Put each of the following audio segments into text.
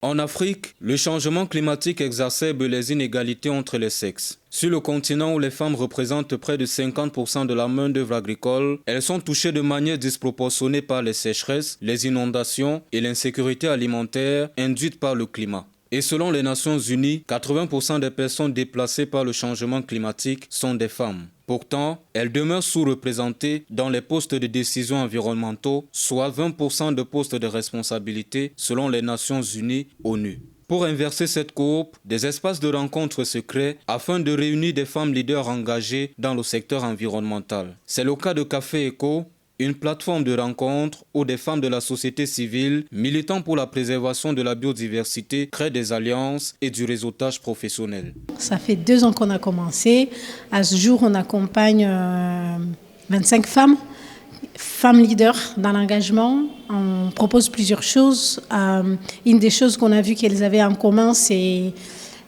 En Afrique, le changement climatique exacerbe les inégalités entre les sexes. Sur le continent où les femmes représentent près de 50% de la main-d'œuvre agricole, elles sont touchées de manière disproportionnée par les sécheresses, les inondations et l'insécurité alimentaire induite par le climat. Et selon les Nations Unies, 80% des personnes déplacées par le changement climatique sont des femmes. Pourtant, elles demeurent sous-représentées dans les postes de décision environnementaux, soit 20% de postes de responsabilité selon les Nations Unies ONU. Pour inverser cette courbe, des espaces de rencontre se créent afin de réunir des femmes leaders engagées dans le secteur environnemental. C'est le cas de Café Eco, une plateforme de rencontre où des femmes de la société civile militant pour la préservation de la biodiversité créent des alliances et du réseautage professionnel. Ça fait 2 ans qu'on a commencé. À ce jour, on accompagne 25 femmes leaders dans l'engagement. On propose plusieurs choses. Une des choses qu'on a vu qu'elles avaient en commun, c'est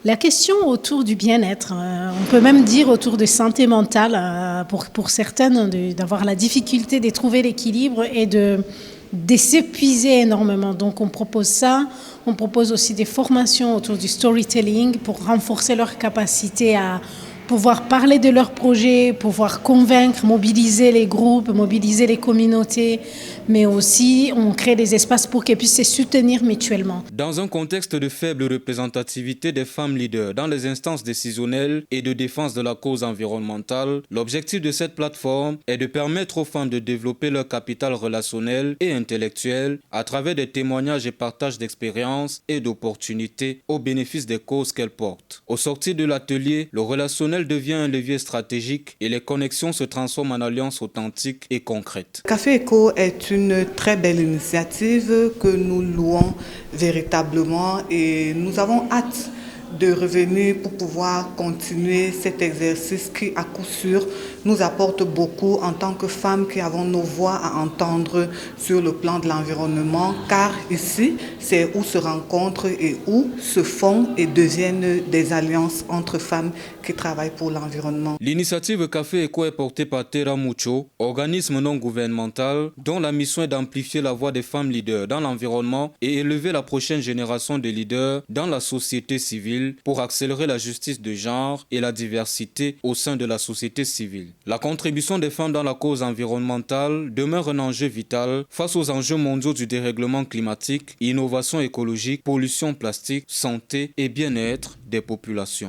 la question autour du bien-être. On peut même dire autour de santé mentale, pour certaines, d'avoir la difficulté de trouver l'équilibre et de s'épuiser énormément. Donc on propose ça. On propose aussi des formations autour du storytelling pour renforcer leur capacité à pouvoir parler de leurs projets, pouvoir convaincre, mobiliser les groupes, mobiliser les communautés, mais aussi on crée des espaces pour qu'elles puissent se soutenir mutuellement. Dans un contexte de faible représentativité des femmes leaders dans les instances décisionnelles et de défense de la cause environnementale, l'objectif de cette plateforme est de permettre aux femmes de développer leur capital relationnel et intellectuel à travers des témoignages et partages d'expériences et d'opportunités au bénéfice des causes qu'elles portent. Au sortir de l'atelier, le relationnel devient un levier stratégique et les connexions se transforment en alliances authentiques et concrètes. Café Eco est une très belle initiative que nous louons véritablement et nous avons hâte de revenir pour pouvoir continuer cet exercice qui, à coup sûr, nous apporte beaucoup en tant que femmes qui avons nos voix à entendre sur le plan de l'environnement, car ici, c'est où se rencontrent et où se font et deviennent des alliances entre femmes qui travaillent pour l'environnement. L'initiative Café Eco est portée par Terra Mucho, organisme non gouvernemental dont la mission est d'amplifier la voix des femmes leaders dans l'environnement et élever la prochaine génération de leaders dans la société civile pour accélérer la justice de genre et la diversité au sein de la société civile. La contribution des femmes dans la cause environnementale demeure un enjeu vital face aux enjeux mondiaux du dérèglement climatique, innovation écologique, pollution plastique, santé et bien-être des populations.